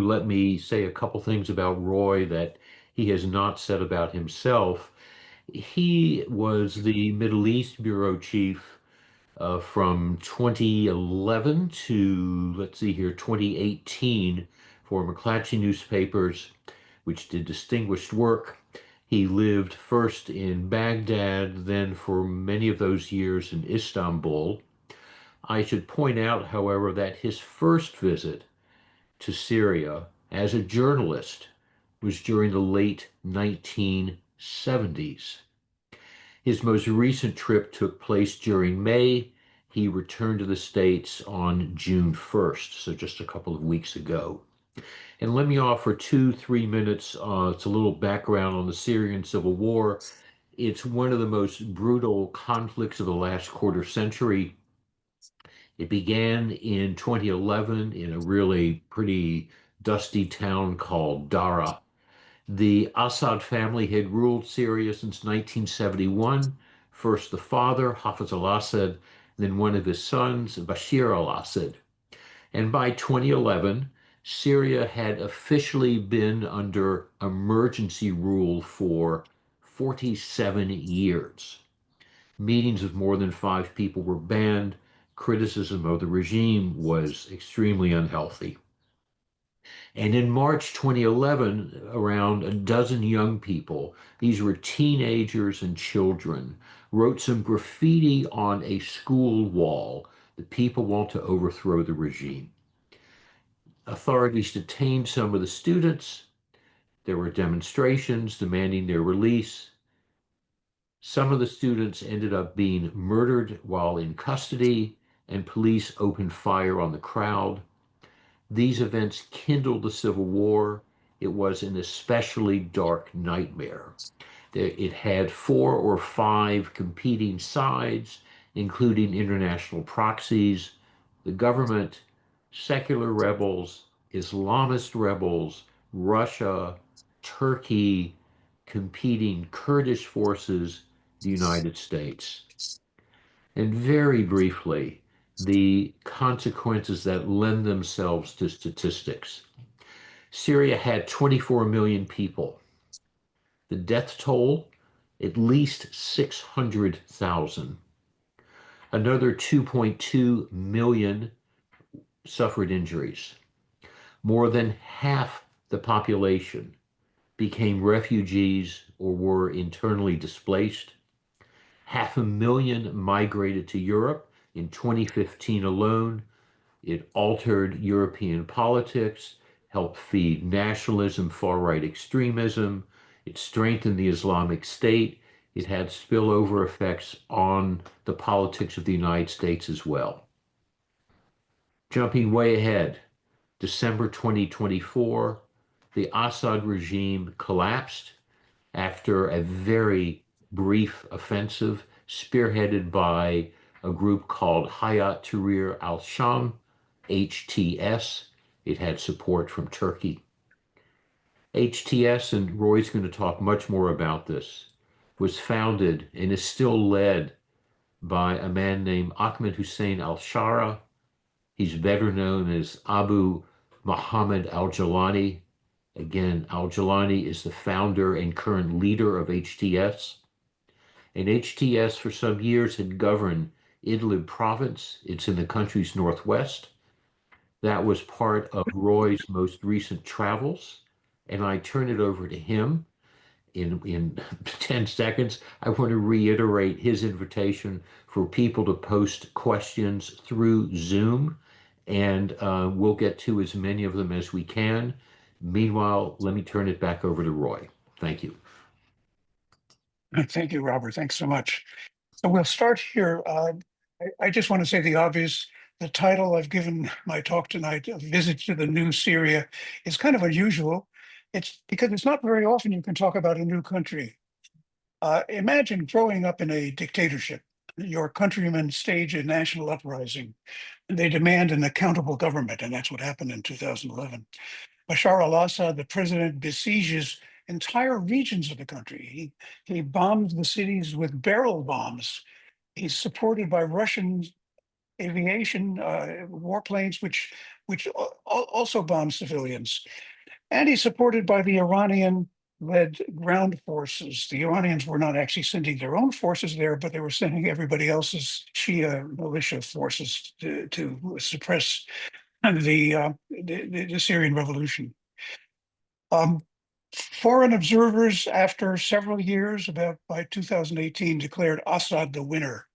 let me say a couple things about Roy that he has not said about himself. He was the Middle East bureau chief from 2011 to, let's see here, 2018 for McClatchy newspapers, which did distinguished work. He lived first in Baghdad, then for many of those years in Istanbul. I should point out, however, that his first visit to Syria as a journalist was during the late 1970s. His most recent trip took place during May. He returned to the States on June 1st, so just a couple of weeks ago. And let me offer 2, 3 minutes. It's a little background on the Syrian civil war. It's one of the most brutal conflicts of the last quarter century. It began in 2011 in a really pretty dusty town called Dara. The Assad family had ruled Syria since 1971. First the father, Hafez al-Assad, then one of his sons, Bashir al-Assad. And by 2011, Syria had officially been under emergency rule for 47 years. Meetings of more than 5 people were banned. Criticism of the regime was extremely unhealthy. And in March 2011, around a dozen young people, these were teenagers and children, wrote some graffiti on a school wall that people want to overthrow the regime. Authorities detained some of the students. There were demonstrations demanding their release. Some of the students ended up being murdered while in custody, and police opened fire on the crowd. These events kindled the civil war. It was an especially dark nightmare. It had 4 or 5 competing sides, including international proxies, the government, secular rebels, Islamist rebels, Russia, Turkey, competing Kurdish forces, the United States. And very briefly, the consequences that lend themselves to statistics. Syria had 24 million people. The death toll, at least 600,000. Another 2.2 million suffered injuries. More than half the population became refugees or were internally displaced. 500,000 migrated to Europe in 2015 alone. It altered European politics, helped feed nationalism, far-right extremism. It strengthened the Islamic State. It had spillover effects on the politics of the United States as well. Jumping way ahead, December 2024, the Assad regime collapsed after a very brief offensive spearheaded by a group called Hayat Tahrir al-Sham, HTS. It had support from Turkey. HTS, and Roy's going to talk much more about this, was founded and is still led by a man named Ahmed Hussein al-Sharaa. He's better known as Abu Muhammad al-Jilani. Again, al-Jilani is the founder and current leader of HTS. And HTS for some years had governed Idlib province. It's in the country's northwest. That was part of Roy's most recent travels. And I turn it over to him in 10 seconds. I want to reiterate his invitation for people to post questions through Zoom, and we'll get to as many of them as we can. Meanwhile, let me turn it back over to Roy. Thank you. Thank you, Robert. Thanks so much. So we'll start here. I just want to say the obvious. The title I've given my talk tonight, A Visit to the New Syria, is kind of unusual. It's because it's not very often you can talk about a new country. Imagine growing up in a dictatorship. Your countrymen stage a national uprising. They demand an accountable government, and that's what happened in 2011. Bashar al-Assad, the president, besieges entire regions of the country. He bombed the cities with barrel bombs. He's supported by Russian aviation, warplanes, which also bombed civilians. And he's supported by the Iranian-led ground forces. The Iranians were not actually sending their own forces there, but they were sending everybody else's Shia militia forces to suppress the Syrian revolution. Foreign observers, after several years, about by 2018, declared Assad the winner.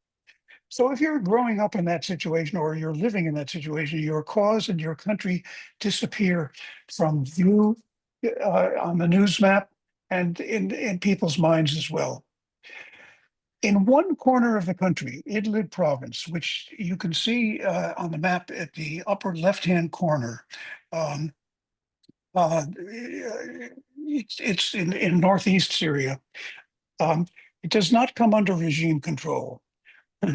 So if you're growing up in that situation or you're living in that situation, your cause and your country disappear from view on the news map and in people's minds as well. In one corner of the country, Idlib province, which you can see on the map at the upper left-hand corner, um, it's in northeast Syria. It does not come under regime control.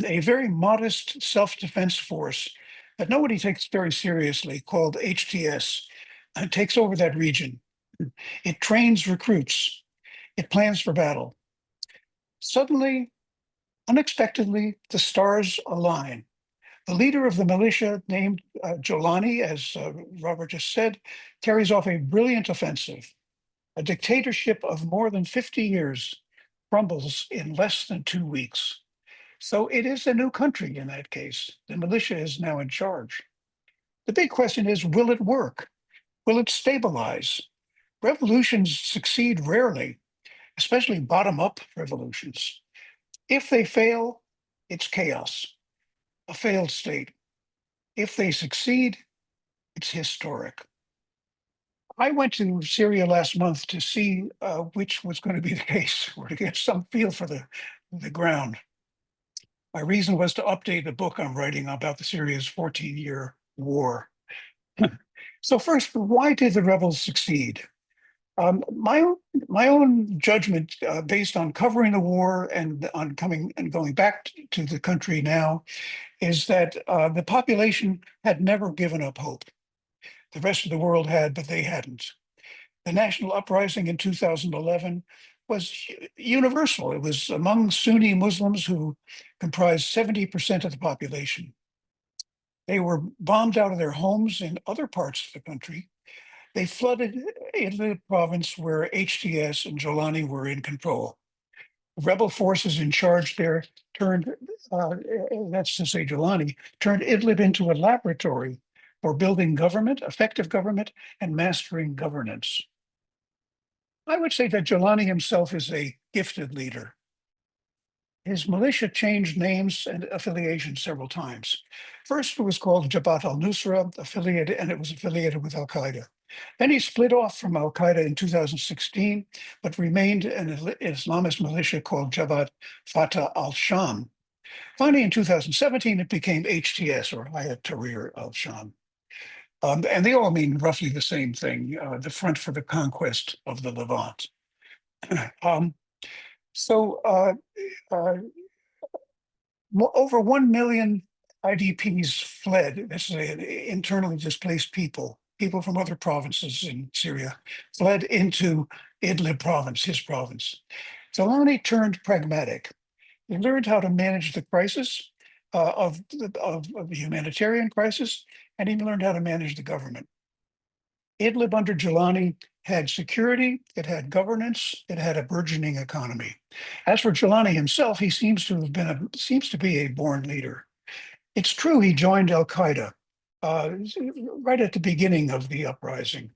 A very modest self-defense force that nobody takes very seriously, called HTS, takes over that region. It trains recruits. It plans for battle. Suddenly, unexpectedly, the stars align. The leader of the militia, named Jolani, as Robert just said, carries off a brilliant offensive. A dictatorship of more than 50 years crumbles in less than 2 weeks. So it is a new country in that case. The militia is now in charge. The big question is, will it work? Will it stabilize? Revolutions succeed rarely, especially bottom-up revolutions. If they fail, it's chaos, a failed state. If they succeed, it's historic. I went to Syria last month to see which was going to be the case, or to get some feel for the ground. My reason was to update the book I'm writing about the Syria's 14-year war. So first, why did the rebels succeed? My own judgment, based on covering the war and on coming and going back to the country now, is that the population had never given up hope. The rest of the world had, but they hadn't. The national uprising in 2011 was universal. It was among Sunni Muslims, who comprised 70% of the population. They were bombed out of their homes in other parts of the country. They flooded Idlib province, where HTS and Jolani were in control. Rebel forces in charge there turned, that's to say Jolani, turned Idlib into a laboratory for building government, effective government, and mastering governance. I would say that Jolani himself is a gifted leader. His militia changed names and affiliations several times. First, it was called Jabhat al-Nusra, affiliated, and it was affiliated with al-Qaeda. Then he split off from al-Qaeda in 2016, but remained an Islamist militia called Jabhat Fatah al-Sham. Finally, in 2017, it became HTS, or Hayat Tahrir al-Sham. And they all mean roughly the same thing, the Front for the Conquest of the Levant. So over 1 million IDPs fled. This is internally displaced people, people from other provinces in Syria, fled into Idlib province, his province. Zalani turned pragmatic. He learned how to manage the crisis of the humanitarian crisis, and he learned how to manage the government. Idlib under Jolani had security, it had governance, it had a burgeoning economy. As for Jolani himself, he seems to be a born leader. It's true he joined al-Qaeda right at the beginning of the uprising,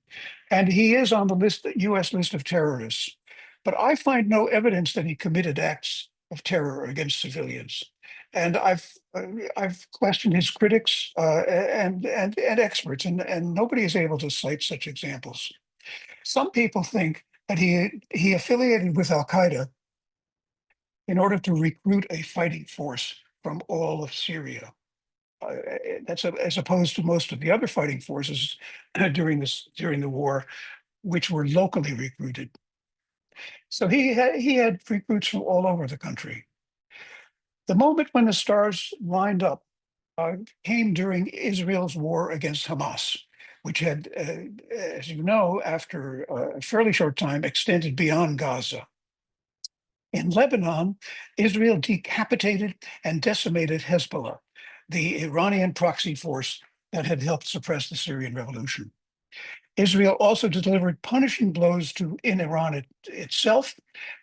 and he is on the U.S. list of terrorists. But I find no evidence that he committed acts of terror against civilians. And I've questioned his critics and experts, and nobody is able to cite such examples. Some people think that he affiliated with al-Qaeda in order to recruit a fighting force from all of Syria. That's as opposed to most of the other fighting forces during the war, which were locally recruited. So he had recruits from all over the country. The moment when the stars lined up came during Israel's war against Hamas, which had, as you know, after a fairly short time, extended beyond Gaza. In Lebanon, Israel decapitated and decimated Hezbollah. the Iranian proxy force that had helped suppress the Syrian revolution. Israel also delivered punishing blows in Iran itself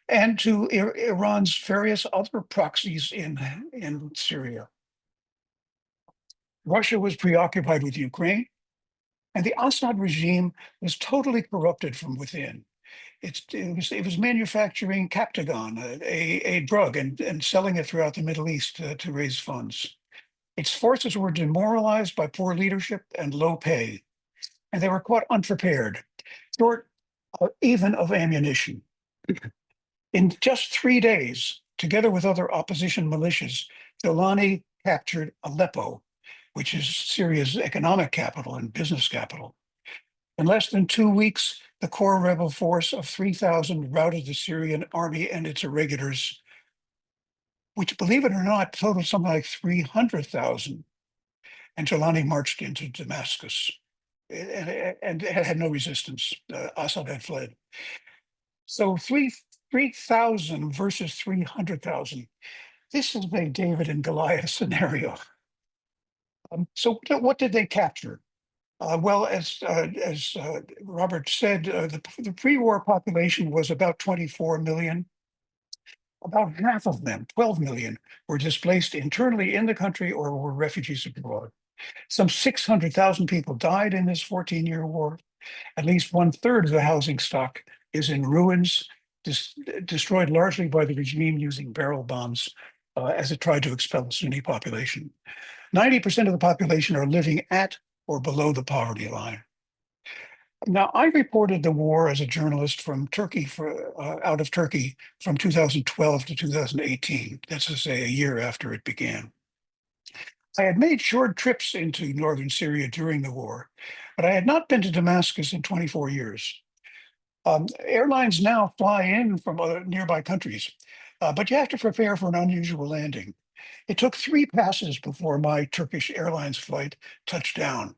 and to Iran's various other proxies in Syria. Russia was preoccupied with Ukraine, and the Assad regime was totally corrupted from within. It was manufacturing Captagon, a drug, and selling it throughout the Middle East to raise funds. Its forces were demoralized by poor leadership and low pay, and they were caught unprepared, short even of ammunition. In just 3 days, together with other opposition militias, Jolani captured Aleppo, which is Syria's economic capital and business capital. In less than 2 weeks, the core rebel force of 3,000 routed the Syrian army and its irregulars, which, believe it or not, totaled something like 300,000. And Jolani marched into Damascus and had no resistance. Assad had fled. So 3,000 versus 300,000. This is a David and Goliath scenario. So what did they capture? Well, as Robert said, the pre-war population was about 24 million. About half of them, 12 million, were displaced internally in the country or were refugees abroad. Some 600,000 people died in this 14-year war. At least 1/3 of the housing stock is in ruins, destroyed largely by the regime using barrel bombs as it tried to expel the Sunni population. 90% of the population are living at or below the poverty line. Now, I reported the war as a journalist from Turkey, out of Turkey from 2012 to 2018. That's to say, a year after it began. I had made short trips into northern Syria during the war, but I had not been to Damascus in 24 years. Airlines now fly in from other nearby countries, but you have to prepare for an unusual landing. It took 3 passes before my Turkish Airlines flight touched down.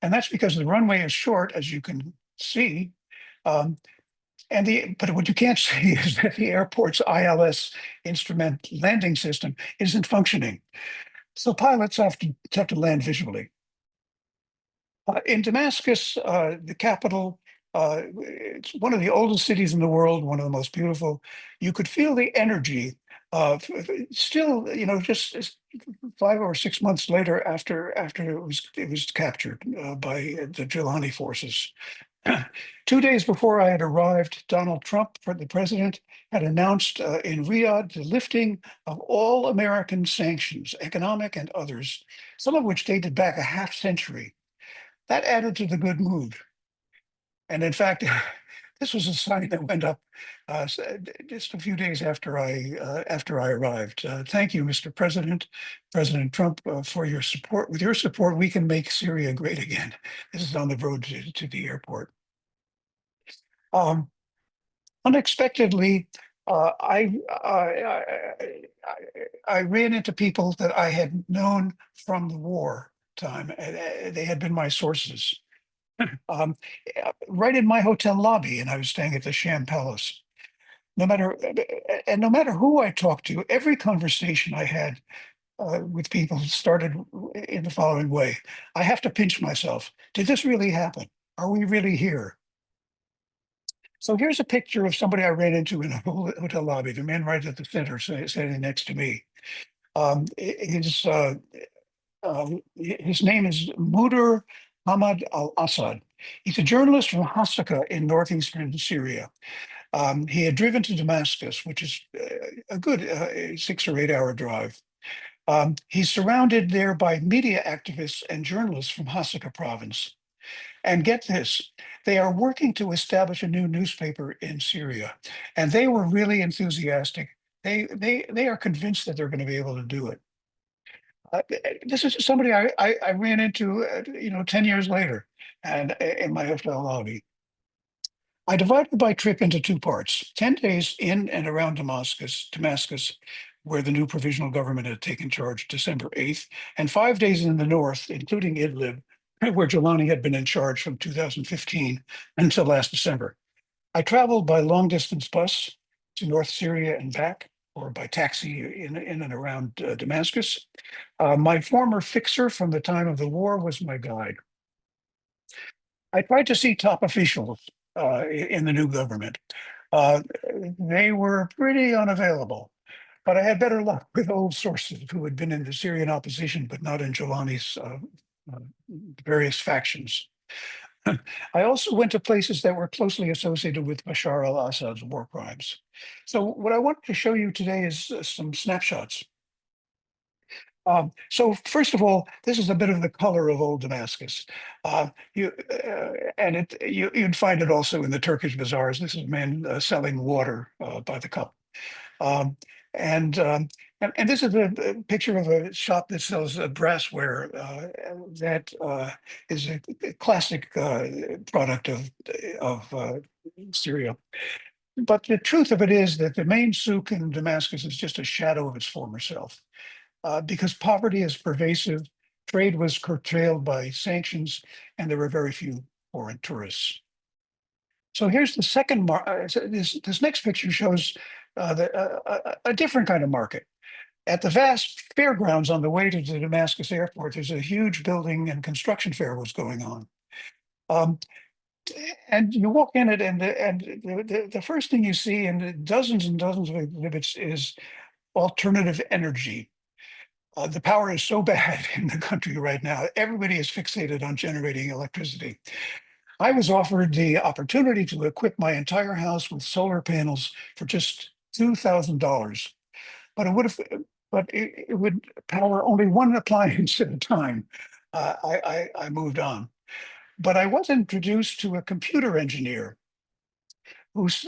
And that's because the runway is short, as you can see. But what you can't see is that the airport's ILS instrument landing system isn't functioning. So pilots have to land visually. In Damascus, the capital, it's one of the oldest cities in the world, one of the most beautiful. You could feel the energy of still, just 5 or 6 months later after it was captured by the Jilani forces. 2 days before I had arrived, Donald Trump, the president, had announced in Riyadh the lifting of all American sanctions, economic and others, some of which dated back a half century. That added to the good mood. And in fact, this was a sign that went up just a few days after I arrived. Thank you, Mr. President, President Trump, for your support. With your support, we can make Syria great again. This is on the road to the airport. Unexpectedly, I ran into people that I had known from the war time. They had been my sources. Right in my hotel lobby, and I was staying at the Sham Palace. No matter who I talked to, every conversation I had with people started in the following way: I have to pinch myself. Did this really happen? Are we really here? So here's a picture of somebody I ran into in a hotel lobby. The man right at the center, sitting next to me. His name is Mudir Ahmed al-Assad. He's a journalist from Hasaka in northeastern Syria. He had driven to Damascus, which is a good 6 or 8 hour drive. He's surrounded there by media activists and journalists from Hasaka province. And get this, they are working to establish a new newspaper in Syria. And they were really enthusiastic. They are convinced that they're going to be able to do it. This is somebody I ran into, 10 years later, and in my hotel lobby. I divided my trip into 2 parts: 10 days in and around Damascus, where the new provisional government had taken charge December 8th, and 5 days in the north, including Idlib, where Jolani had been in charge from 2015 until last December. I traveled by long distance bus to North Syria and back. or by taxi in and around Damascus. My former fixer from the time of the war was my guide. I tried to see top officials in the new government. Uh, they were pretty unavailable, but I had better luck with old sources who had been in the Syrian opposition, but not in Jelani's uh, various factions. I also went to places that were closely associated with Bashar al-Assad's war crimes. So what I wanted to show you today is some snapshots. So first of all, this is a bit of the color of old Damascus. You'd find it also in the Turkish bazaars. This is a man selling water by the cup. Um, and, um, and this is a picture of a shop that sells brassware that is a classic product of Syria. But the truth of it is that the main souk in Damascus is just a shadow of its former self. Because poverty is pervasive, trade was curtailed by sanctions, and there were very few foreign tourists. So here's the second. This next picture shows a different kind of market. At the vast fairgrounds on the way to the Damascus airport, there's a huge building and construction fair was going on. Um, and you walk in it, and the first thing you see in dozens and dozens of exhibits is alternative energy. The power is so bad in the country right now. Everybody is fixated on generating electricity. I was offered the opportunity to equip my entire house with solar panels for just $2,000, but it would power only one appliance at a time. I moved on, but I was introduced to a computer engineer who's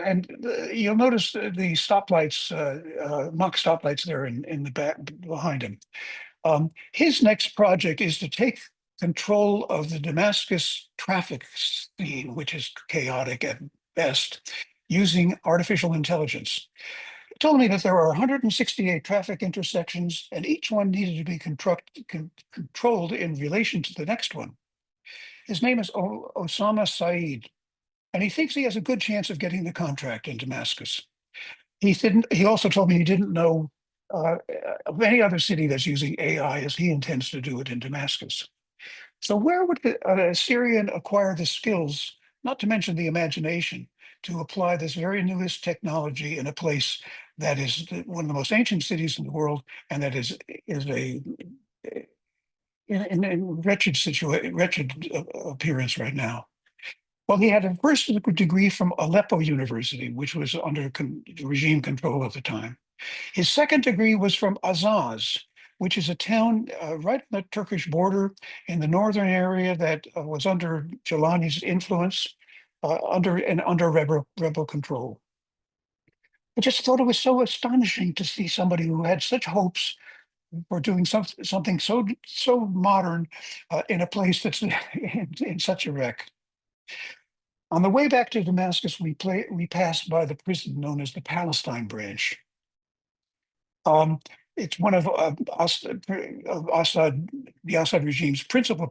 and you'll notice the stoplights, mock stoplights there in the back behind him. His next project is to take control of the Damascus traffic scene, which is chaotic at best, using artificial intelligence. He told me that there are 168 traffic intersections, and each one needed to be controlled in relation to the next one. His name is Osama Saeed, and he thinks he has a good chance of getting the contract in Damascus. He didn't. He also told me he didn't know uh, of any other city that's using AI as he intends to do it in Damascus. So where would a Syrian acquire the skills, not to mention the imagination, to apply this very newest technology in a place that is one of the most ancient cities in the world, and that is a in wretched appearance right now? Well, he had a first degree from Aleppo University, which was under regime control at the time. His second degree was from Azaz, which is a town right on the Turkish border in the northern area that was under Jelani's influence, under rebel control. I just thought it was so astonishing to see somebody who had such hopes for doing something so modern in a place that's in such a wreck. On the way back to Damascus, we passed by the prison known as the Palestine branch. Um, it's one of the Assad regime's principal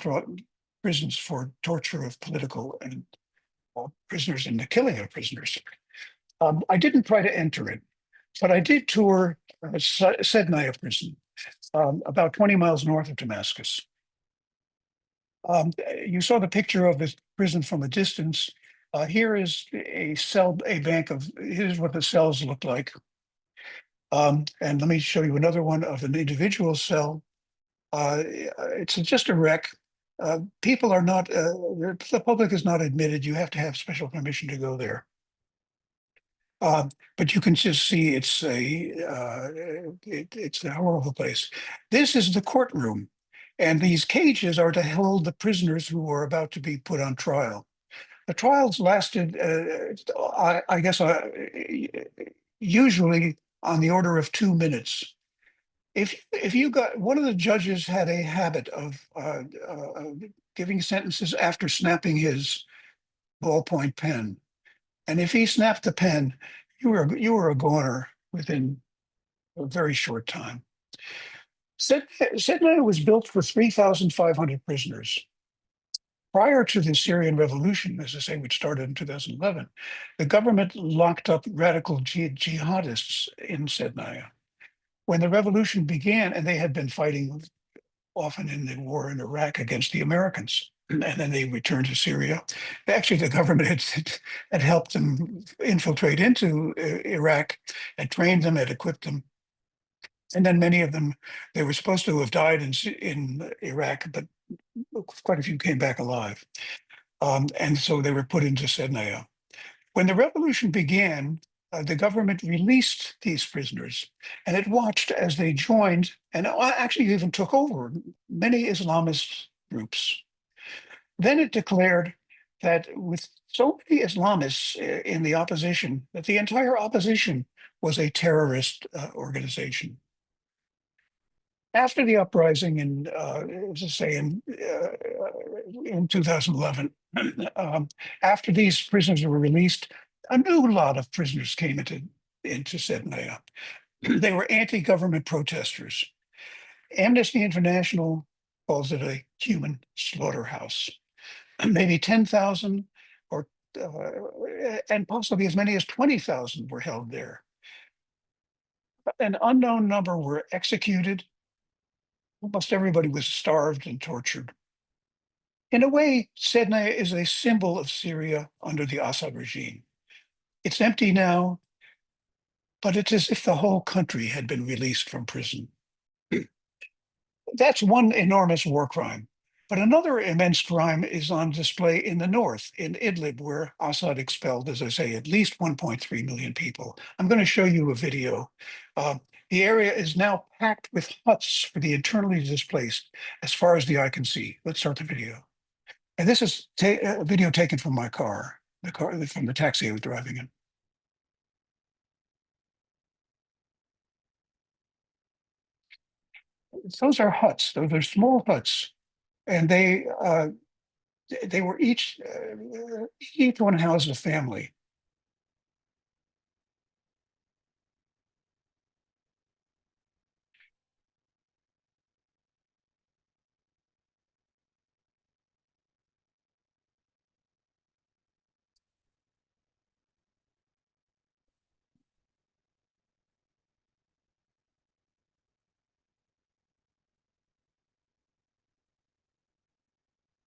prisons for torture of political and prisoners and the killing of prisoners. I didn't try to enter it, but I did tour Sednaya prison, about 20 miles north of Damascus. You saw the picture of this prison from a distance. Here is a bank of, here's what the cells look like. And let me show you another one of an individual cell. It's just a wreck. People are not, the public is not admitted. You have to have special permission to go there. But you can just see it's it's a horrible place. This is the courtroom, and these cages are to hold the prisoners who are about to be put on trial. The trials lasted, I guess, usually on the order of 2 minutes. If you got, one of the judges had a habit of giving sentences after snapping his ballpoint pen, and if he snapped the pen, you were a goner within a very short time. Sedna was built for 3,500 prisoners. prior to the Syrian revolution, as I say, which started in 2011, the government locked up radical jihadists in Sednaya. When the revolution began, and they had been fighting often in the war in Iraq against the Americans, and then they returned to Syria. Actually, the government had helped them infiltrate into Iraq, had trained them, had equipped them. And then many of them, they were supposed to have died in Iraq, but quite a few came back alive. And so they were put into Sednaya. When the revolution began, the government released these prisoners, and it watched as they joined and actually even took over many Islamist groups. Then it declared that with so many Islamists in the opposition, that the entire opposition was a terrorist organization. After the uprising as I say, in 2011, after these prisoners were released, a new lot of prisoners came into Sednaya. They were anti-government protesters. Amnesty International calls it a human slaughterhouse. Maybe 10,000 or and possibly as many as 20,000 were held there. An unknown number were executed. Almost everybody was starved and tortured. In a way, Sednaya is a symbol of Syria under the Assad regime. It's empty now, but it's as if the whole country had been released from prison. That's one enormous war crime. But another immense crime is on display in the north, in Idlib, where Assad expelled, as I say, at least 1.3 million people. I'm going to show you a video. The area is now packed with huts for the internally displaced, as far as the eye can see. Let's start the video. And this is a video taken from my car, from the taxi I was driving in. Those are huts. Those are small huts, and they were each one housed a family.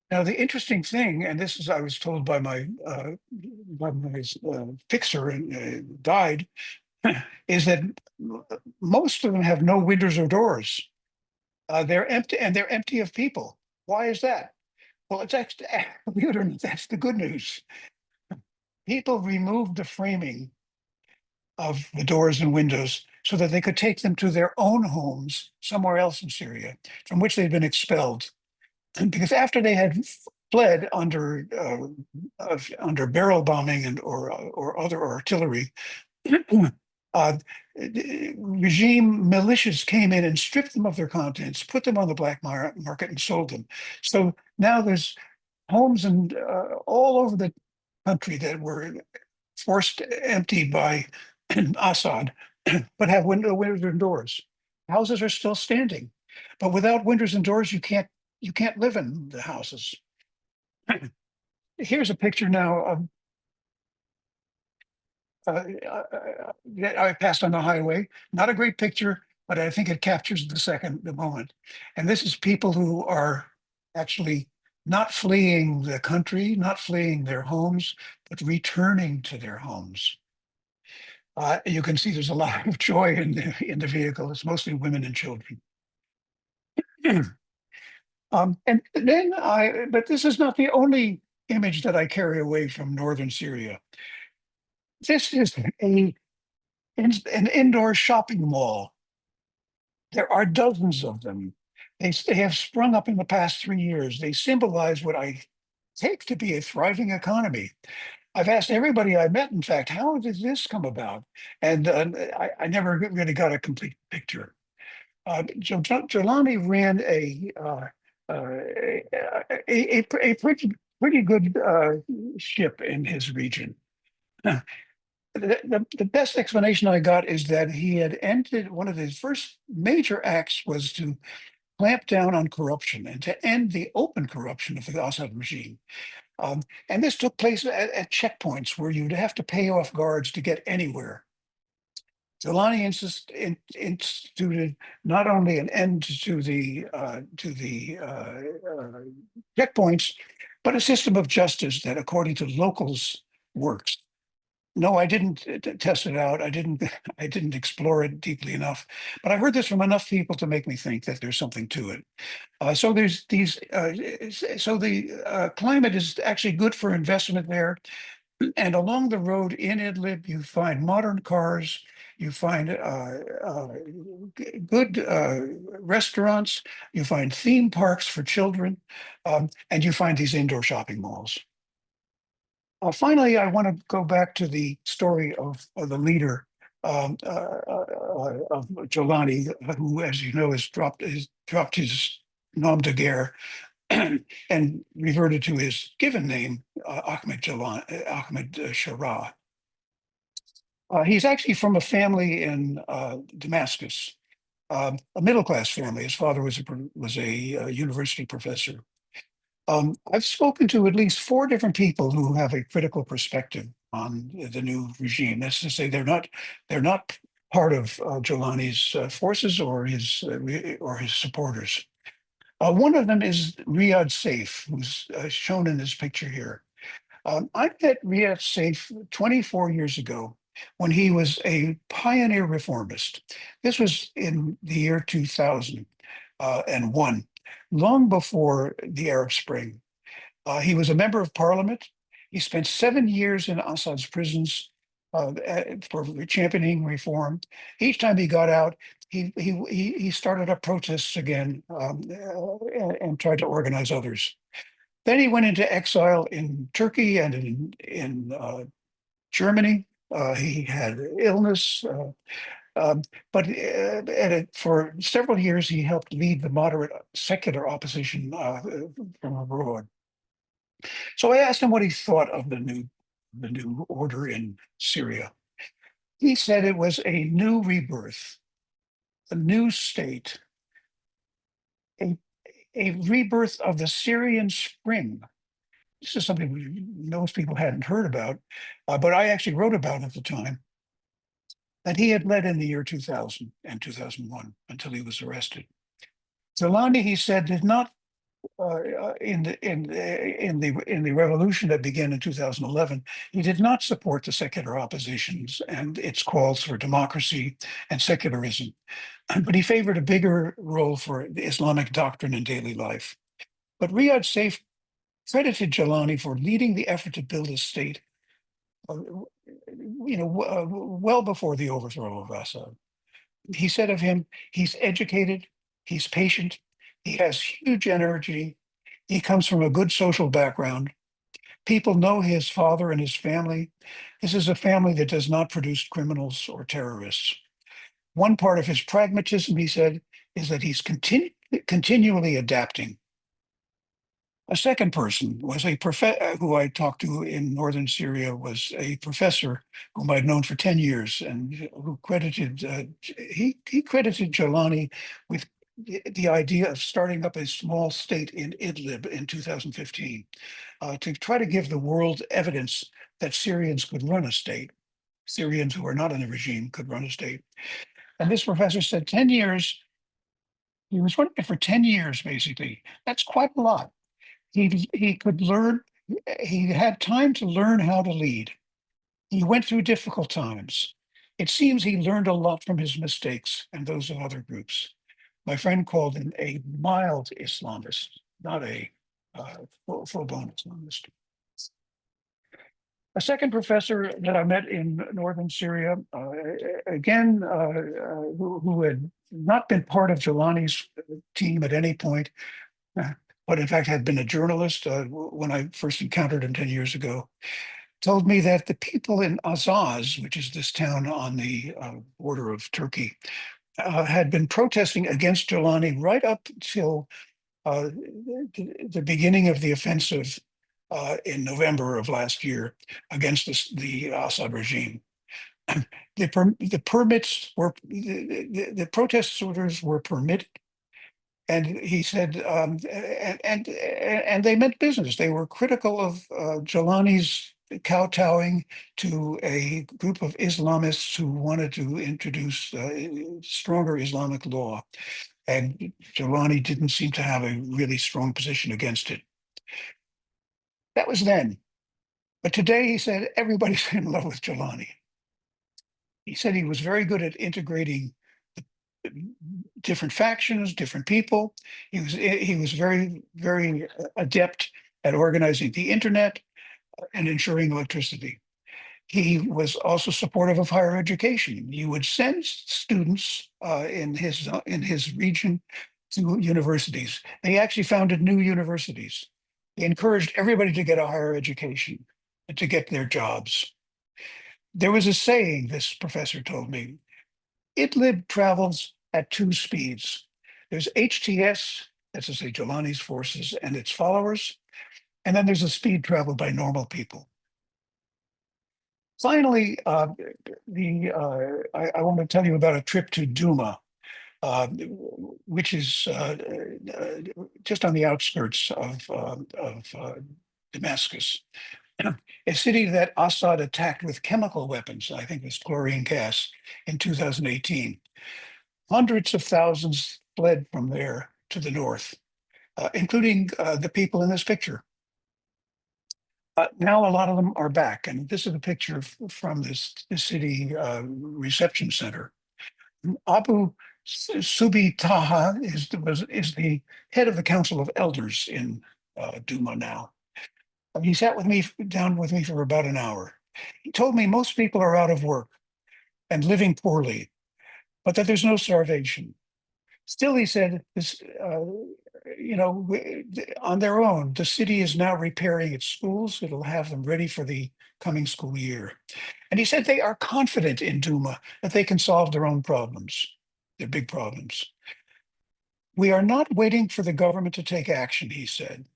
Now, the interesting thing, and this is I was told by my fixer and guide, is that most of them have no windows or doors. They're empty, and they're empty of people. Why is that? Well, it's actually, believe it or not, that's the good news. People removed the framing of the doors and windows so that they could take them to their own homes somewhere else in Syria, from which they'd been expelled. And because after they had fled under barrel bombing or other artillery, regime militias came in and stripped them of their contents, put them on the black market, and sold them. So now there's homes all over the country that were forced empty by Assad, but have windows and doors. Houses are still standing, but without windows and doors, you can't live in the houses. Here's a picture now of I passed on the highway. Not a great picture, but I think it captures the moment. And this is people who are actually not fleeing the country, not fleeing their homes, but returning to their homes. You can see there's a lot of joy in the vehicle. It's mostly women and children. And then but this is not the only image that I carry away from northern Syria. This is an indoor shopping mall. There are dozens of them. They have sprung up in the past 3 years. They symbolize what I take to be a thriving economy. I've asked everybody I met, in fact, how did this come about? And I never really got a complete picture. Jelani ran a pretty good ship in his region. The best explanation I got is that he had ended one of his first major acts was to clamp down on corruption and to end the open corruption of the Assad regime. Um, and this took place at checkpoints where you'd have to pay off guards to get anywhere. Delani instituted not only an end to the checkpoints, but a system of justice that, according to locals, works. No, I didn't test it out. I didn't. I didn't explore it deeply enough. But I heard this from enough people to make me think that there's something to it. So there's these. So the climate is actually good for investment there. And along the road in Idlib, you find modern cars, you find good restaurants, you find theme parks for children, and you find these indoor shopping malls. Finally, I want to go back to the story of the leader of Jolani, who, as you know, has dropped his nom de guerre and reverted to his given name, Ahmed Sharaa. He's actually from a family in Damascus, a middle-class family. His father was a university professor. I've spoken to at least four different people who have a critical perspective on the new regime. That's to say, they're not part of Jolani's forces or his supporters. One of them is Riyad Saif, who's shown in this picture here. I met Riyad Saif 24 years ago when he was a pioneer reformist. This was in the year 2001, long before the Arab Spring. He was a member of parliament. He spent 7 years in Assad's prisons for championing reform. Each time he got out, he started up protests again and tried to organize others. Then he went into exile in Turkey and in Germany. He had illness, but for several years he helped lead the moderate secular opposition from abroad. So I asked him what he thought of the new order in Syria. He said it was a new rebirth, a new state, a, a rebirth of the Syrian spring. This is something most people hadn't heard about, but I actually wrote about at the time, that he had led in the year 2000 and 2001 until he was arrested. Zelani, he said, did not in the revolution that began in 2011, he did not support the secular oppositions and its calls for democracy and secularism, but he favored a bigger role for the Islamic doctrine in daily life. But Riyad Saif credited Jelani for leading the effort to build a state, uh, well before the overthrow of Assad. He said of him, he's educated, he's patient, he has huge energy, he comes from a good social background. People know his father and his family. This is a family that does not produce criminals or terrorists. One part of his pragmatism, he said, is that he's continually adapting. A second person was a professor who I talked to in northern Syria, was a professor whom I'd known for 10 years and who he credited Jelani with the idea of starting up a small state in Idlib in 2015 to try to give the world evidence that Syrians could run a state. Syrians who are not in the regime could run a state. And this professor said 10 years, he was running it for 10 years, basically. That's quite a lot. He could learn, he had time to learn how to lead. He went through difficult times. It seems he learned a lot from his mistakes and those of other groups. My friend called him a mild Islamist, not a full-blown Islamist. A second professor that I met in northern Syria, again, who had not been part of Jelani's team at any point, but in fact had been a journalist when I first encountered him 10 years ago, told me that the people in Azaz, which is this town on the border of Turkey, had been protesting against Jelani right up until the beginning of the offensive in November of last year against the Assad regime. The protest orders were permitted. And he said, and they meant business. They were critical of Jelani's kowtowing to a group of Islamists who wanted to introduce stronger Islamic law. And Jelani didn't seem to have a really strong position against it. That was then. But today he said everybody's in love with Jelani. He said he was very good at integrating the different factions, different people. He was very adept at organizing the internet and ensuring electricity. He was also supportive of higher education. He would send students in his region to universities. And he actually founded new universities. He encouraged everybody to get a higher education and to get their jobs. There was a saying, this professor told me, Idlib travels at two speeds. There's HTS, that's to say Jelani's forces and its followers, and then there's a speed traveled by normal people. Finally, I want to tell you about a trip to Duma, which is just on the outskirts of Damascus, a city that Assad attacked with chemical weapons, I think it was chlorine gas, in 2018. Hundreds of thousands fled from there to the north, including the people in this picture. Now a lot of them are back, and this is a picture from this city reception center. Abu Subi Taha is the head of the Council of Elders in Duma now. He sat down with me for about an hour. He told me most people are out of work and living poorly, but that there's no starvation. Still, he said, on their own, the city is now repairing its schools. It'll have them ready for the coming school year. And he said they are confident in Duma that they can solve their own problems, their big problems. We are not waiting for the government to take action, he said.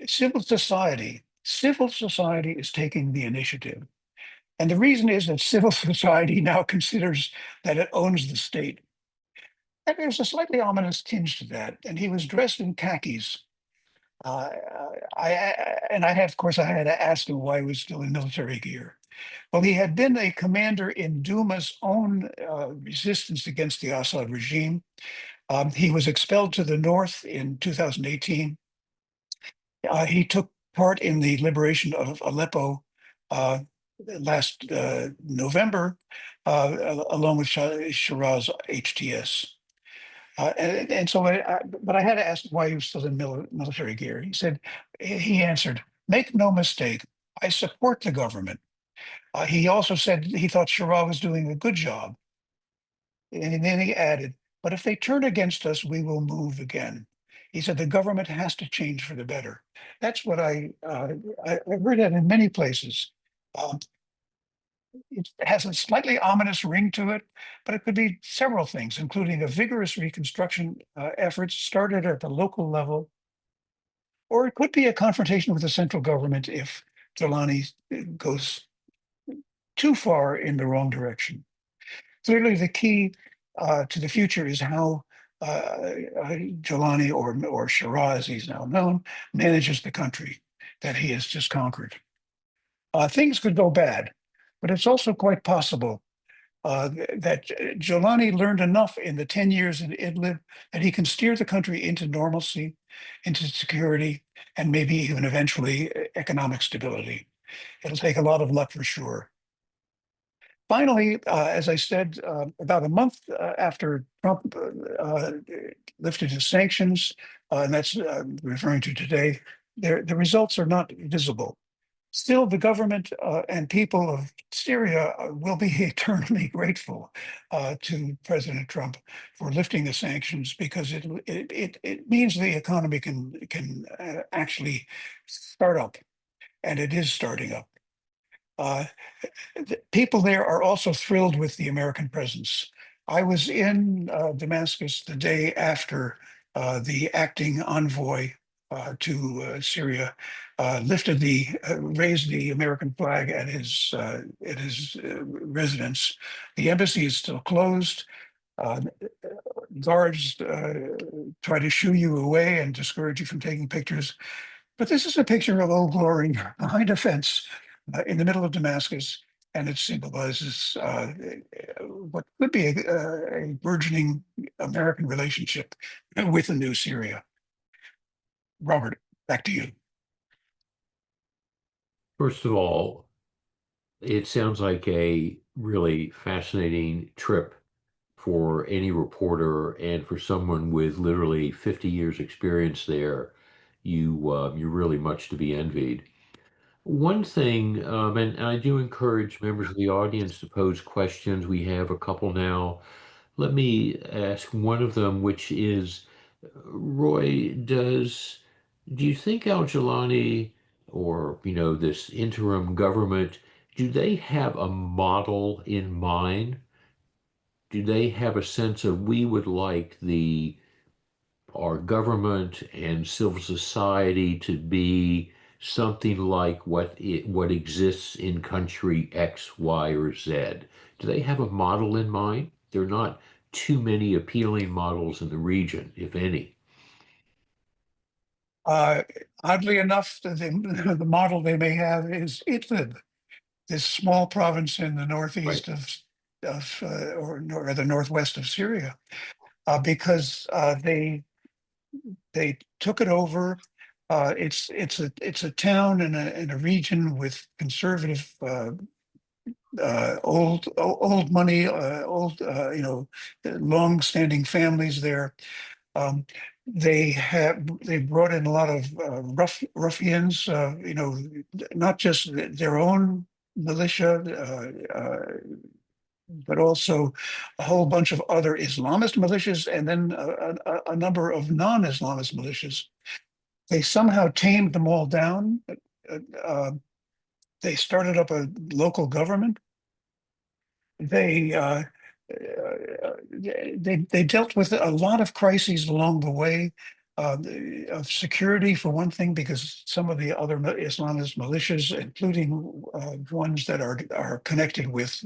Civil society is taking the initiative. And the reason is that civil society now considers that it owns the state. And there's a slightly ominous tinge to that. And he was dressed in khakis. Of course, I had to ask him why he was still in military gear. Well, he had been a commander in Duma's own resistance against the Assad regime. He was expelled to the north in 2018. He took part in the liberation of Aleppo last November, along with Shara's HTS. But I had to ask why he was still in military gear. He answered, make no mistake, I support the government. He also said he thought Sharaa was doing a good job. And then he added, but if they turn against us, we will move again. He said the government has to change for the better. That's what I heard that in many places. It has a slightly ominous ring to it, but it could be several things, including a vigorous reconstruction effort started at the local level, or it could be a confrontation with the central government if Jelani goes too far in the wrong direction. Clearly, the key to the future is how Jelani or Sharaa, as he's now known, manages the country that he has just conquered. Things could go bad, but it's also quite possible that Jelani learned enough in the 10 years in Idlib that he can steer the country into normalcy, into security, and maybe even eventually economic stability. It'll take a lot of luck for sure. Finally, as I said, about a month after Trump lifted his sanctions, and that's referring to today, the results are not visible. Still, the government and people of Syria will be eternally grateful to President Trump for lifting the sanctions because it means the economy can actually start up, and it is starting up. People there are also thrilled with the American presence. I was in Damascus the day after the acting envoy to Syria raised the American flag at his residence. The embassy is still closed. guards try to shoo you away and discourage you from taking pictures. But this is a picture of Old Glory behind a fence in the middle of Damascus, and it symbolizes what could be a burgeoning American relationship with the new Syria. Robert, back to you. First of all, it sounds like a really fascinating trip for any reporter, and for someone with literally 50 years experience there, you're really much to be envied. One thing, and I do encourage members of the audience to pose questions. We have a couple now. Let me ask one of them, which is, Roy, do you think al-Jilani, or this interim government, do they have a model in mind? Do they have a sense of, we would like the our government and civil society to be something like what exists in country X, Y, or Z? Do they have a model in mind? There are not too many appealing models in the region, if any. Uh, Oddly enough, the model they may have is Idlib, this small province in the Right. northeast or the northwest of Syria, because they took it over. It's a town in a region with conservative old money, old long-standing families there. Um, they brought in a lot of ruffians, not just their own militia, but also a whole bunch of other Islamist militias, and then a number of non-Islamist militias. They somehow tamed them all down. Uh, they started up a local government. They they dealt with a lot of crises along the way, of security for one thing, because some of the other Islamist militias, including ones that are connected with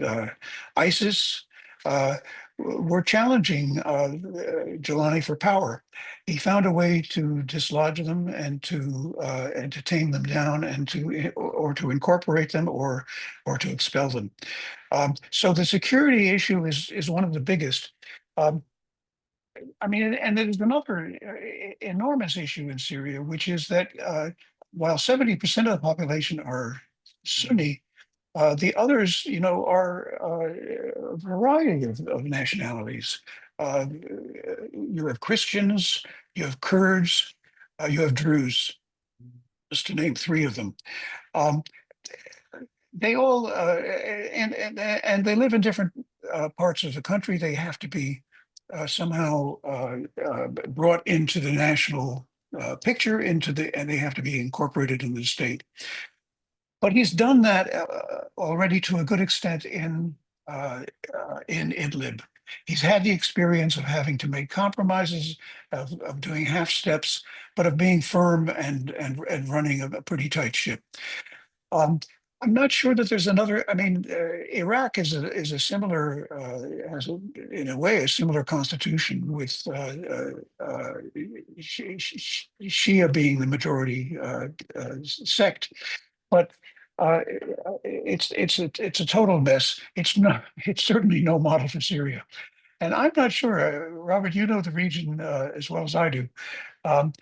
ISIS, uh, were challenging Jelani for power. He found a way to dislodge them and to tame them down and to incorporate them or to expel them. So the security issue is one of the biggest. Um, I mean, and there's another enormous issue in Syria, which is that while 70% of the population are Sunni, the others, are a variety of nationalities. Uh, you have Christians, you have Kurds, you have Druze, just to name three of them. Um, they all and they live in different parts of the country. They have to be somehow brought into the national picture, and they have to be incorporated in the state. But he's done that already to a good extent in Idlib. He's had the experience of having to make compromises, of doing half steps, but of being firm and running a pretty tight ship. Um, I'm not sure that there's another. I mean, Iraq is a similar, in a way, a similar constitution with Shia being the majority sect, but it's a total mess. It's not. It's certainly no model for Syria, and I'm not sure. Robert, you know the region as well as I do. I'm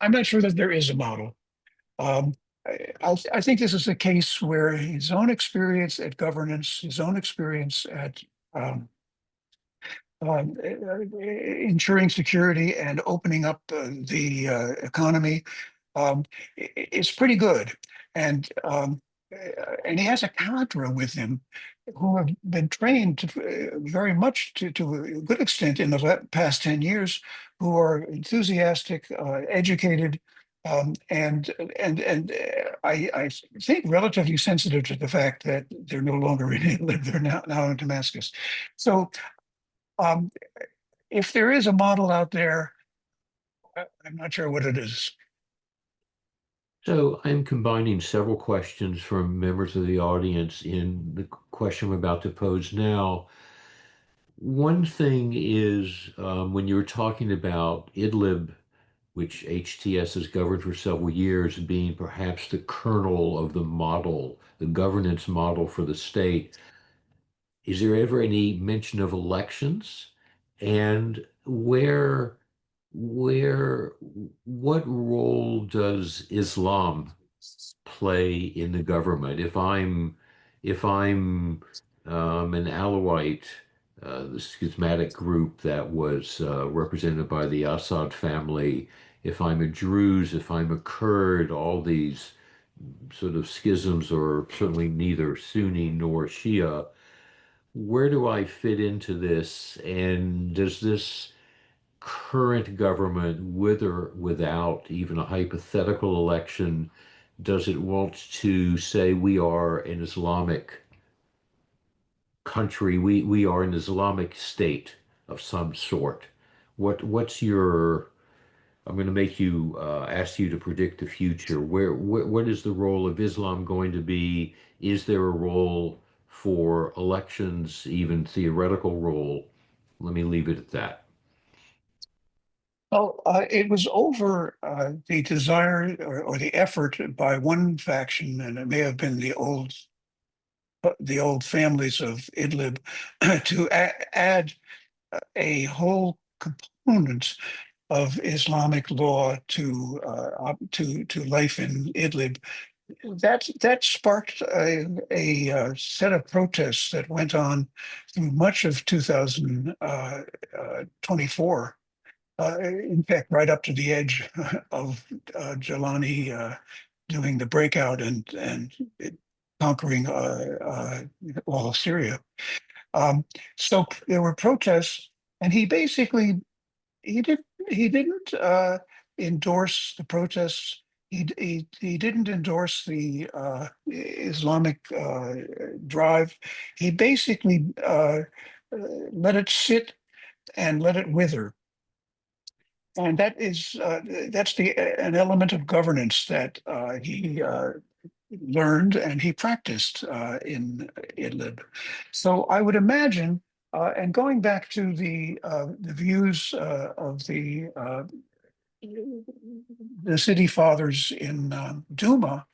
not sure that there is a model. Um, I think this is a case where his own experience at governance, his own experience at um, ensuring security and opening up the economy is pretty good. And and he has a cadre with him who have been trained very much to a good extent in the past 10 years, who are enthusiastic, educated, and I think relatively sensitive to the fact that they're no longer in Idlib, they're now in Damascus. So um, if there is a model out there, I'm not sure what it is. So I'm combining several questions from members of the audience in the question I'm about to pose now. One thing is when you're talking about Idlib, which HTS has governed for several years, being perhaps the kernel of the model, the governance model for the state, is there ever any mention of elections? And where, what role does Islam play in the government? If I'm an Alawite, the schismatic group that was represented by the Assad family, if I'm a Druze, if I'm a Kurd, all these sort of schisms, or certainly neither Sunni nor Shia, where do I fit into this? And does this current government, with or without even a hypothetical election, does it want to say we are an Islamic country? We are an Islamic state of some sort. What's your? I'm going to make you ask you to predict the future. What is the role of Islam going to be? Is there a role for elections, even theoretical role? Let me leave it at that. Well, it was over the desire or the effort by one faction, and it may have been the old families of Idlib, to add a whole component of Islamic law to life in Idlib. That sparked a set of protests that went on through much of 2024. In fact, right up to the edge of Jelani doing the breakout and conquering all of Syria. Um, so there were protests, and he didn't endorse the protests. He didn't endorse the Islamic drive. He basically let it sit and let it wither. And that's the an element of governance that he learned and he practiced in Idlib. So I would imagine, and going back to the views of the city fathers in Duma,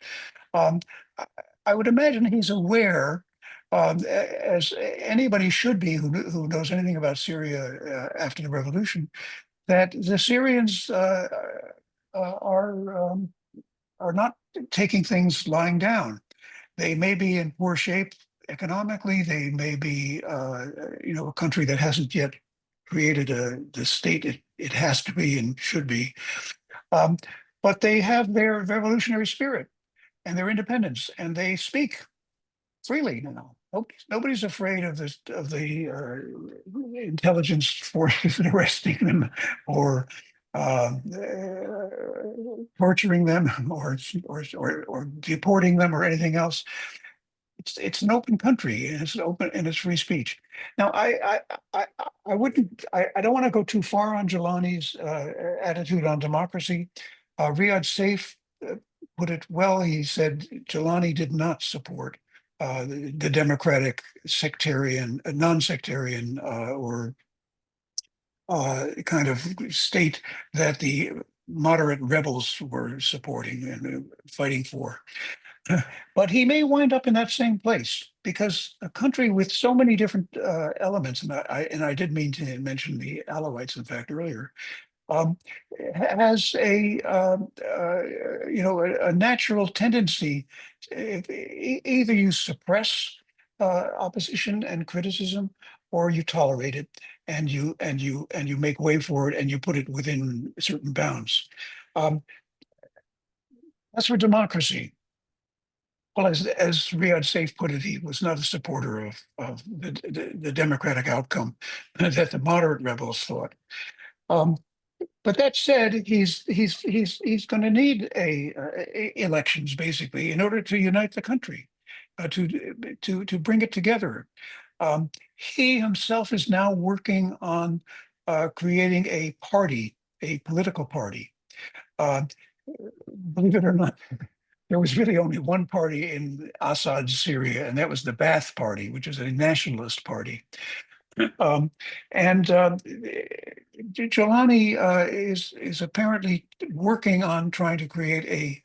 um, I I would imagine he's aware, as anybody should be who knows anything about Syria after the revolution, that the Syrians are not taking things lying down. They may be in poor shape economically. They may be, a country that hasn't yet created the state it has to be and should be. Um, but they have their revolutionary spirit and their independence, and they speak freely now. Nobody's afraid of the intelligence forces arresting them or torturing them or deporting them or anything else. It's an open country and it's open and it's free speech. Now, I wouldn't I don't want to go too far on Jelani's attitude on democracy. Riyadh Saif put it well. He said Jelani did not support the democratic sectarian, non-sectarian, or kind of state that the moderate rebels were supporting and fighting for. But he may wind up in that same place because a country with so many different elements, and I did mean to mention the Alawites, in fact, earlier, um, has a natural tendency. Either you suppress opposition and criticism, or you tolerate it, and you make way for it, and you put it within certain bounds. Um, that's for democracy. Well, as Riyad Saif put it, he was not a supporter of the democratic outcome that the moderate rebels thought. Um, but that said, he's going to need elections basically in order to unite the country, to bring it together. He himself is now working on creating a party, a political party. Uh, Believe it or not, there was really only one party in Assad's Syria, and that was the Ba'ath Party, which is a nationalist party. Um, and Jelani is apparently working on trying to create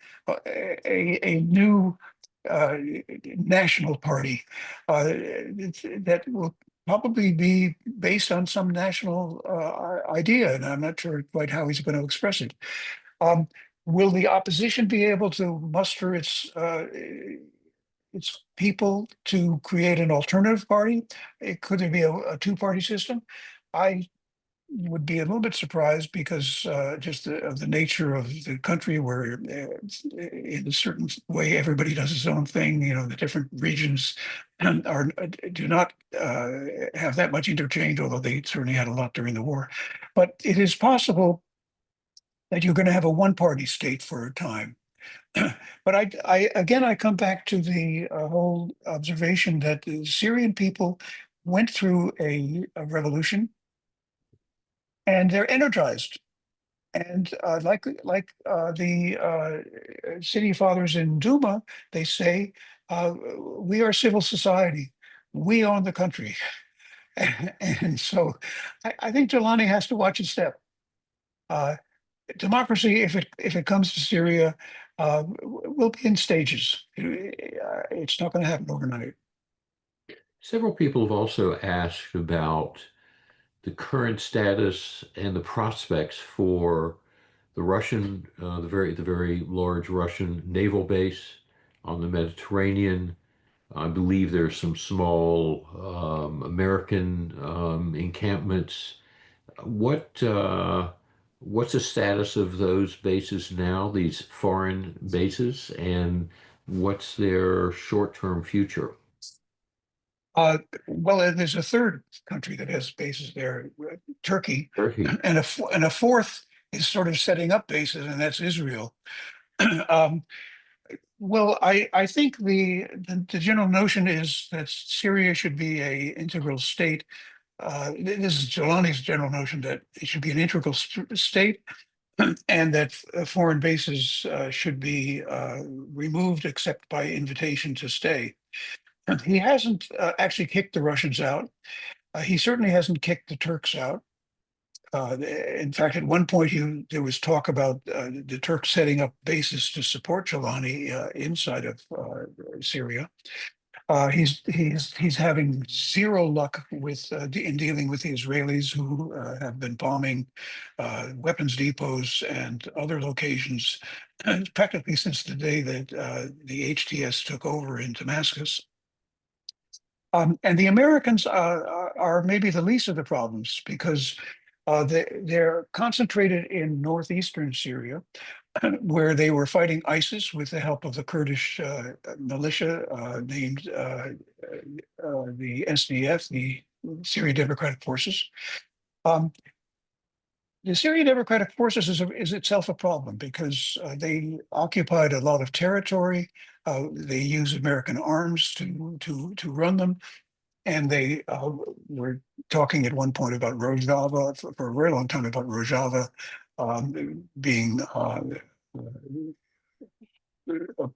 a new uh, national party that will probably be based on some national idea, and I'm not sure quite how he's going to express it. Um, will the opposition be able to muster its people to create an alternative party? Could there be a two-party system? I would be a little bit surprised because just of the nature of the country, where in a certain way everybody does his own thing. You know, the different regions are do not have that much interchange, although they certainly had a lot during the war. But it is possible that you're going to have a one-party state for a time. But I again, I come back to the whole observation that the Syrian people went through a revolution and they're energized. And like the city fathers in Duma, they say, we are civil society. We own the country. And so I think Jelani has to watch his step. Uh, Democracy, if it comes to Syria, will be in stages. It's not going to happen overnight. Several people have also asked about the current status and the prospects for the very large Russian naval base on the Mediterranean. I believe there's some small American encampments. What what's the status of those bases now, these foreign bases, and what's their short-term future? Uh, well, there's a third country that has bases there, Turkey, Turkey. and a fourth is sort of setting up bases, and that's Israel. Um, well, I think the general notion is that Syria should be a integral state. This is Jelani's general notion that it should be an integral state, and that foreign bases should be removed except by invitation to stay. He hasn't actually kicked the Russians out. He certainly hasn't kicked the Turks out. In fact, at one point, there was talk about the Turks setting up bases to support Jelani inside of Syria. He's having zero luck with in dealing with the Israelis, who have been bombing weapons depots and other locations practically since the day that the HTS took over in Damascus. And the Americans are maybe the least of the problems because they're concentrated in northeastern Syria, where they were fighting ISIS with the help of the Kurdish militia named the SDF, the Syrian Democratic Forces. Um, the Syrian Democratic Forces is itself a problem because they occupied a lot of territory. They use American arms to run them, and they were talking at one point about Rojava for a very long time about Rojava being a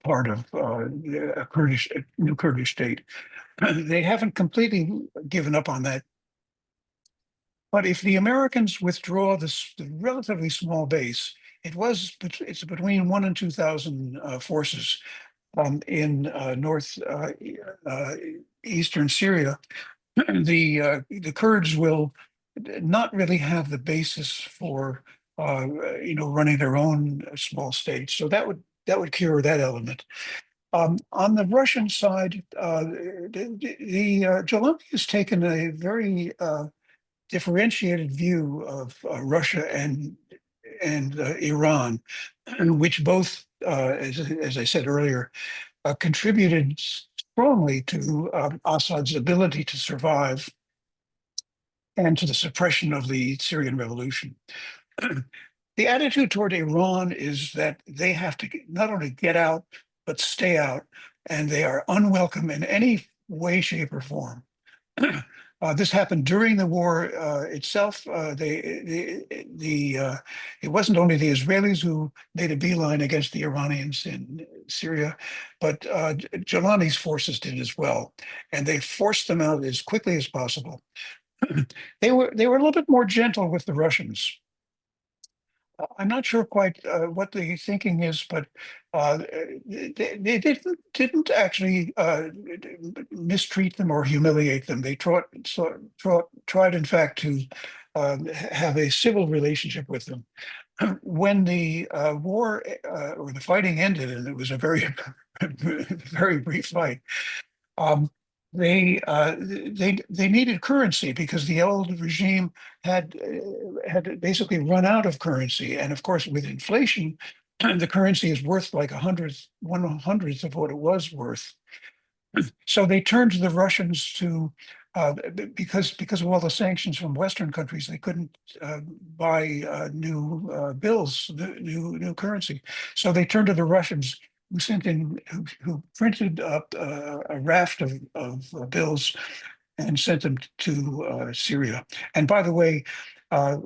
part of a new Kurdish state. They haven't completely given up on that. But if the Americans withdraw the relatively small base, it's between 1 and 2,000 forces in north eastern Syria. The Kurds will not really have the basis for running their own small states. So that would cure that element. On the Russian side, Zelensky has taken a very differentiated view of Russia and Iran, which both, as I said earlier, contributed strongly to Assad's ability to survive and to the suppression of the Syrian revolution. The attitude toward Iran is that they have to not only get out, but stay out, and they are unwelcome in any way, shape, or form. This happened during the war itself. It wasn't only the Israelis who made a beeline against the Iranians in Syria, but Jelani's forces did as well, and they forced them out as quickly as possible. They were a little bit more gentle with the Russians. I'm not sure quite what the thinking is, but they didn't actually mistreat them or humiliate them. They tried in fact, to have a civil relationship with them. When the war or the fighting ended, and it was a very, very brief fight, um, they needed currency because the old regime had basically run out of currency, and of course, with inflation, the currency is worth like 1/100th of what it was worth. So they turned to the Russians to because of all the sanctions from Western countries, they couldn't buy new bills, new currency. So they turned to the Russians, who sent in who printed up a raft of bills and sent them to Syria. And by the way, uh,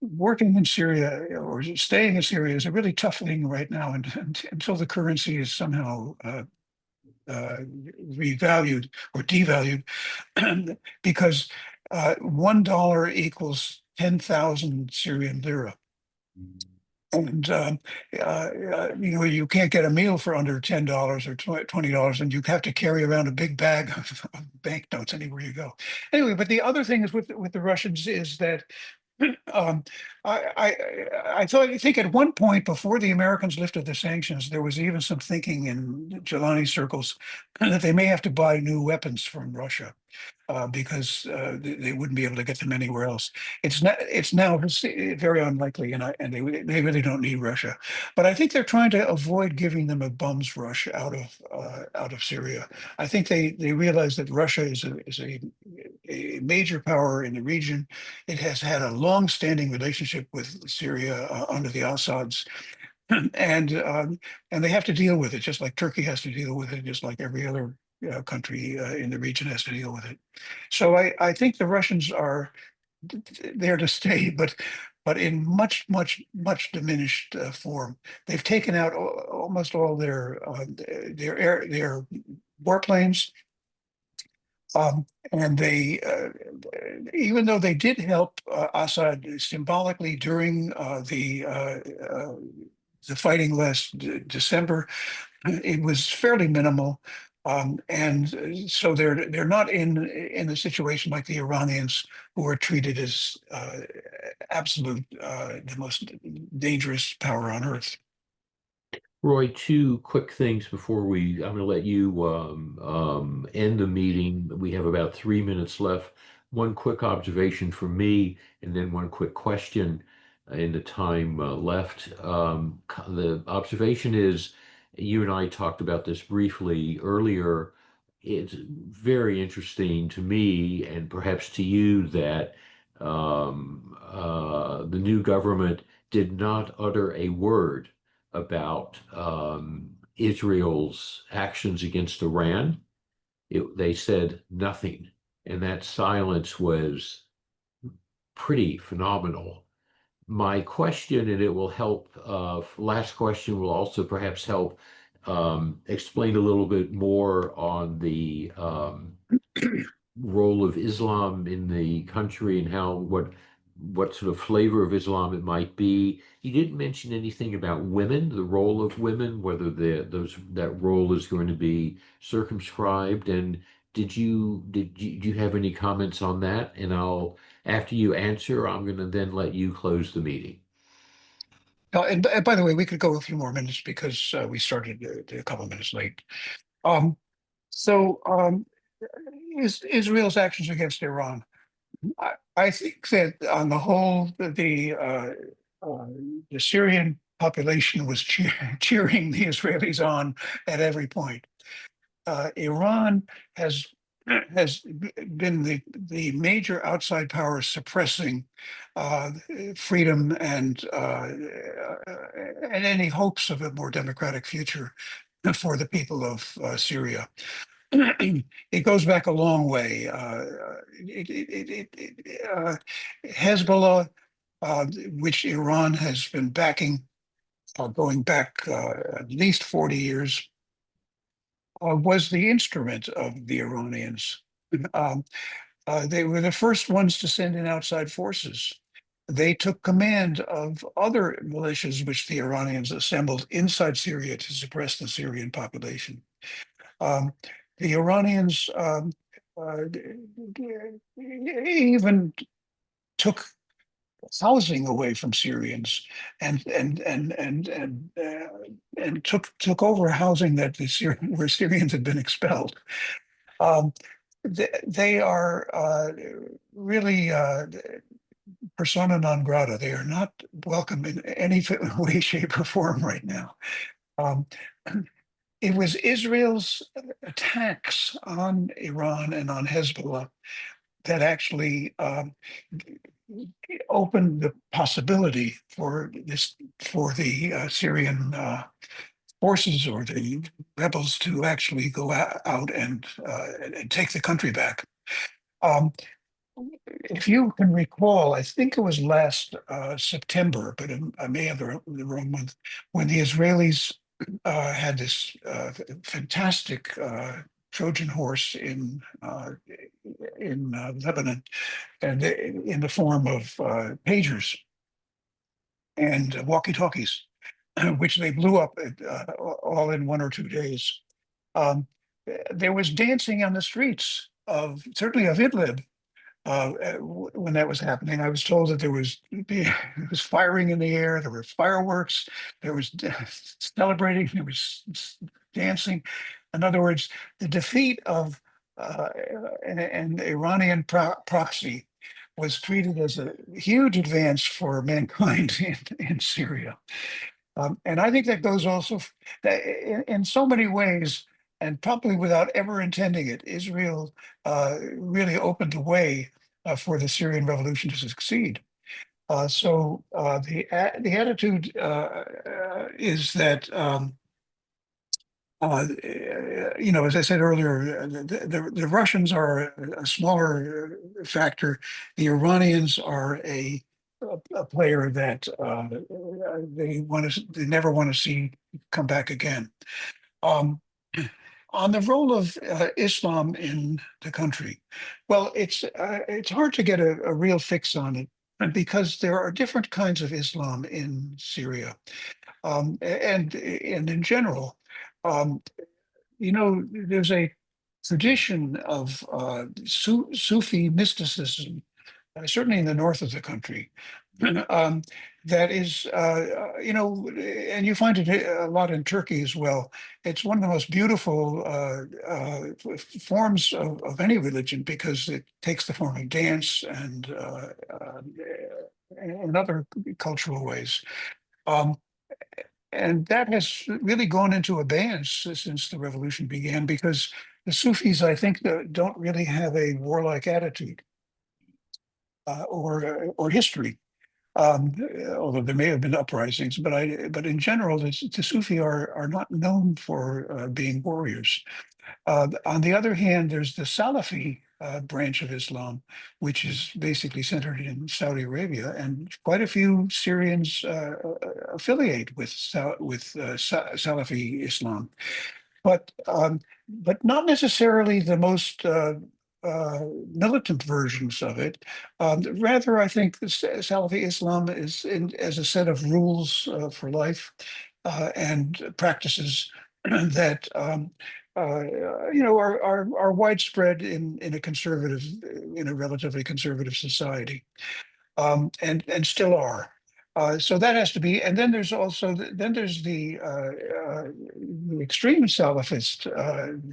working in Syria or staying in Syria is a really tough thing right now, and until the currency is somehow uh, revalued or devalued, because $1 equals 10,000 Syrian lira. And you can't get a meal for under $10 or $20, and you have to carry around a big bag of banknotes anywhere you go. Anyway, but the other thing is with the Russians is that um, I think at one point before the Americans lifted the sanctions, there was even some thinking in Jelani circles that they may have to buy new weapons from Russia because they wouldn't be able to get them anywhere else. It's now very unlikely, and they really don't need Russia. But I think they're trying to avoid giving them a bum's rush out of Syria. I think they realize that Russia is a major power in the region. It has had a long-standing relationship with Syria under the Assads, and they have to deal with it, just like Turkey has to deal with it, just like every other country in the region has to deal with it. So I think the Russians are there to stay, but in much diminished form. They've taken out almost all their warplanes, and they even though they did help Assad symbolically during the fighting last December, it was fairly minimal. And so they're not in a situation like the Iranians, who are treated as absolute the most dangerous power on earth. Roy, two quick things before I'm going to let you end the meeting. We have about 3 minutes left. One quick observation from me, and then one quick question in the time left. The observation is, you and I talked about this briefly earlier. It's very interesting to me, and perhaps to you, that the new government did not utter a word about Israel's actions against Iran. They said nothing, and that silence was pretty phenomenal. My question, and it will help, last question will also perhaps help explain a little bit more on the role of Islam in the country and what sort of flavor of Islam it might be. You didn't mention anything about women, the role of women, whether that role is going to be circumscribed. And do you have any comments on that? And after you answer, I'm going to then let you close the meeting. And by the way, we could go a few more minutes because we started a couple of minutes late. Um, so Israel's actions against Iran. I think that on the whole, uh, the Syrian population was cheering the Israelis on at every point. Iran has been the major outside power suppressing uh, freedom and any hopes of a more democratic future for the people of Syria. It goes back a long way. Hezbollah, which Iran has been backing, going back at least 40 years, was the instrument of the Iranians. Um, They were the first ones to send in outside forces. They took command of other militias which the Iranians assembled inside Syria to suppress the Syrian population. Um, the Iranians even took housing away from Syrians and took over housing that where Syrians had been expelled. Um, they are really persona non grata. They are not welcome in any way, shape, or form right now. Um, it was Israel's attacks on Iran and on Hezbollah that actually opened the possibility for the Syrian forces or the rebels to actually go out and take the country back. Um, if you can recall, I think it was last September, but I may have the wrong month, when the Israelis had this fantastic Trojan horse in Lebanon, and in the form of pagers and walkie-talkies, which they blew up all in 1 or 2 days. Um, there was dancing on the streets of certainly of Idlib when that was happening. I was told that there was firing in the air, there were fireworks, there was celebrating, there was dancing. In other words, the defeat of an Iranian proxy was treated as a huge advance for mankind in Syria. And I think that goes also that in so many ways, and probably without ever intending it, Israel really opened the way for the Syrian revolution to succeed. The attitude is that as I said earlier, the Russians are a smaller factor. The Iranians are a player that they never want to see come back again. Um, on the role of Islam in the country, well, it's hard to get a real fix on it because there are different kinds of Islam in Syria, and in general. Um, there's a tradition of Sufi mysticism, certainly in the north of the country, um, that is, and you find it a lot in Turkey as well. It's one of the most beautiful forms of any religion because it takes the form of dance and other cultural ways. Um, and that has really gone into abeyance since the revolution began because the Sufis, I think, don't really have a warlike attitude or history. Although there may have been uprisings, but in general, the Sufi are not known for being warriors. On the other hand, there's the Salafi branch of Islam, which is basically centered in Saudi Arabia, and quite a few Syrians affiliate with Salafi Islam, but not necessarily the most militant versions of it. Rather, I think the Salafi Islam is as a set of rules for life and practices that are widespread in a relatively conservative society, and still are. So that has to be, and then there's the extreme Salafist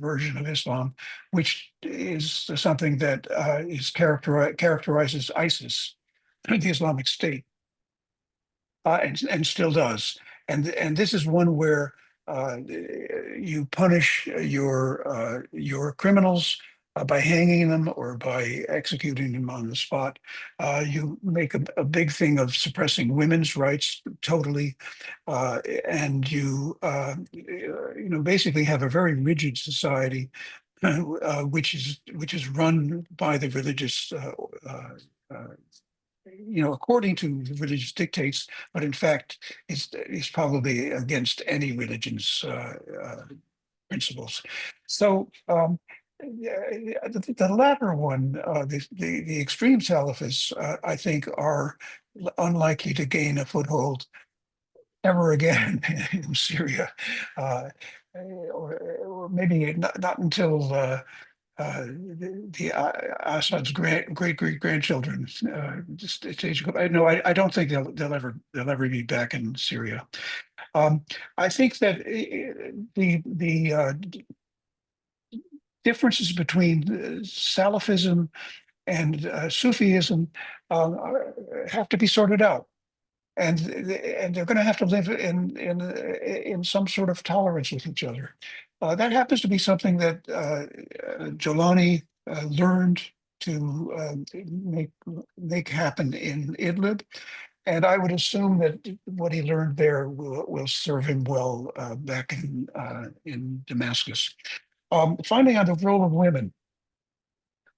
version of Islam, which is something that characterizes ISIS, the Islamic State, and still does. And this is one where you punish your criminals by hanging them or by executing them on the spot. You make a big thing of suppressing women's rights totally, and basically have a very rigid society, which is run by the religious. Uh, According to the religious dictates, but in fact is probably against any religion's principles. So the latter one, the extreme Salafists, I think, are unlikely to gain a foothold ever again in Syria, or maybe not until Assad's great grandchildren. Just age. No, I don't think they'll ever be back in Syria. I think that the differences between Salafism and Sufism have to be sorted out, and they're going to have to live in some sort of tolerance with each other. That happens to be something that Jolani learned to make happen in Idlib, and I would assume that what he learned there will serve him well back in Damascus. Finally, on the role of women.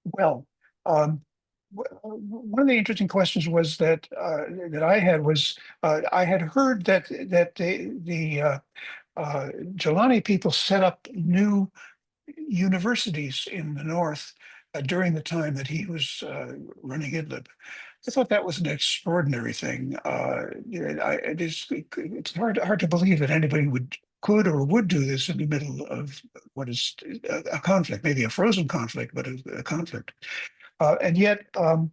Well, um, one of the interesting questions was that I had was I had heard that the Jelani people set up new universities in the north during the time that he was running Idlib. I thought that was an extraordinary thing. It's hard to believe that anybody could or would do this in the middle of what is a conflict, maybe a frozen conflict, but a conflict. And yet, and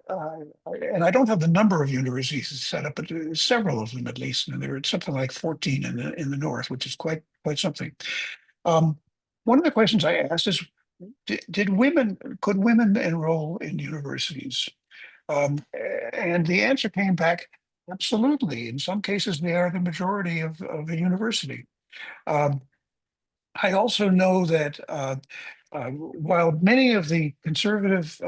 I don't have the number of universities set up, but there's several of them at least, and there are something like 14 in the north, which is quite something. One of the questions I asked is, could women enroll in universities? And the answer came back, absolutely. In some cases, they are the majority of a university. Um, I also know that while many of the conservative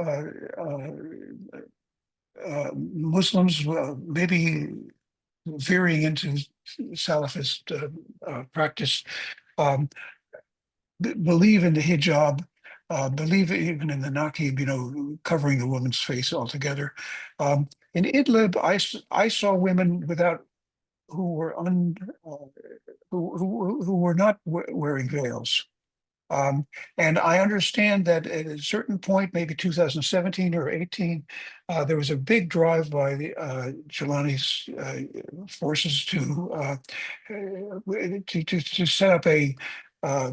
Muslims may be veering into Salafist practice, um, believe in the hijab, believe even in the naqib, covering the woman's face altogether. In Idlib, I saw women who were who were not wearing veils. And I understand that at a certain point, maybe 2017 or 18, there was a big drive by the Jelani's forces to set up uh,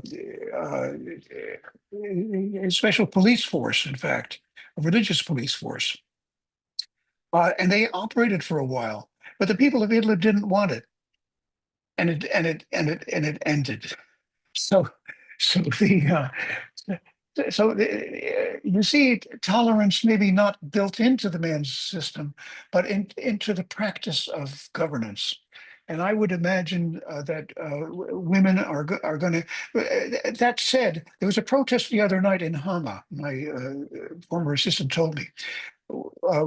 uh, a special police force, in fact, a religious police force. And they operated for a while, but the people of Idlib didn't want it, and it ended. So, so the you see tolerance maybe not built into the man's system, but into the practice of governance. And I would imagine that women are going to. That said, there was a protest the other night in Hama. My former assistant told me, uh,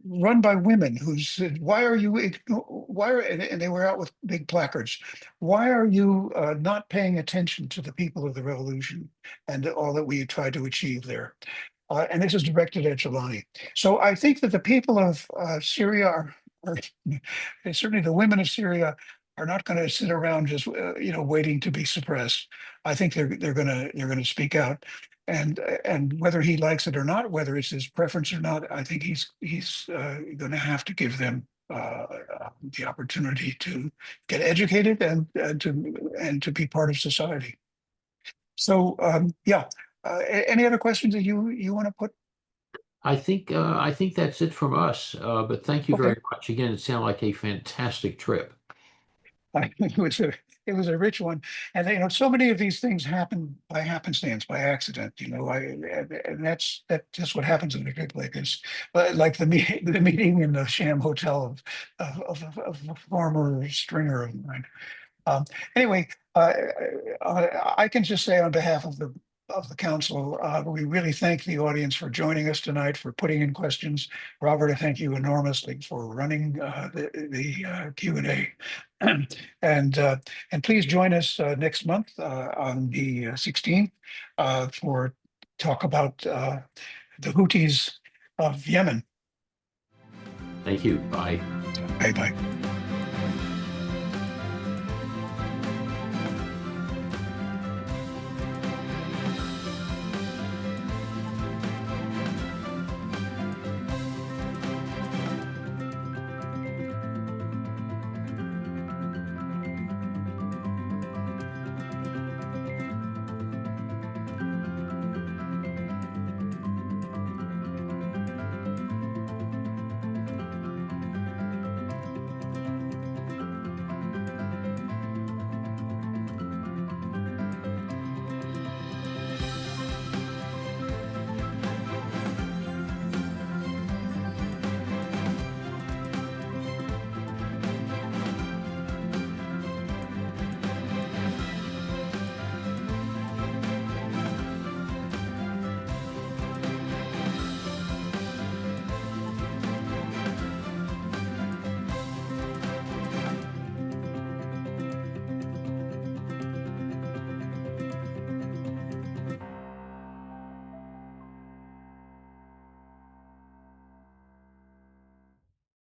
run by women who said, "Why are you? Why are?" And they were out with big placards. Why are you not paying attention to the people of the revolution and all that we tried to achieve there? And this is directed at Jelani. So I think that the people of Syria are certainly the women of Syria are not going to sit around just waiting to be suppressed. I think they're going to speak out, and whether he likes it or not, whether it's his preference or not, I think he's going to have to give them the opportunity to get educated and to be part of society. So yeah, any other questions that you want to put? I think that's it from us. But thank you Okay. very much. Again, it sounded like a fantastic trip. It was a rich one, and so many of these things happen by happenstance, by accident. And that's just what happens in a trip like this. But like the meeting in the sham hotel of a former stringer of mine. Um, anyway, I can just say on behalf of the council, we really thank the audience for joining us tonight, for putting in questions. Robert, I thank you enormously for running the Q&A. And please join us next month on the 16th for talk about the Houthis of Yemen. Thank you. Bye. Bye bye.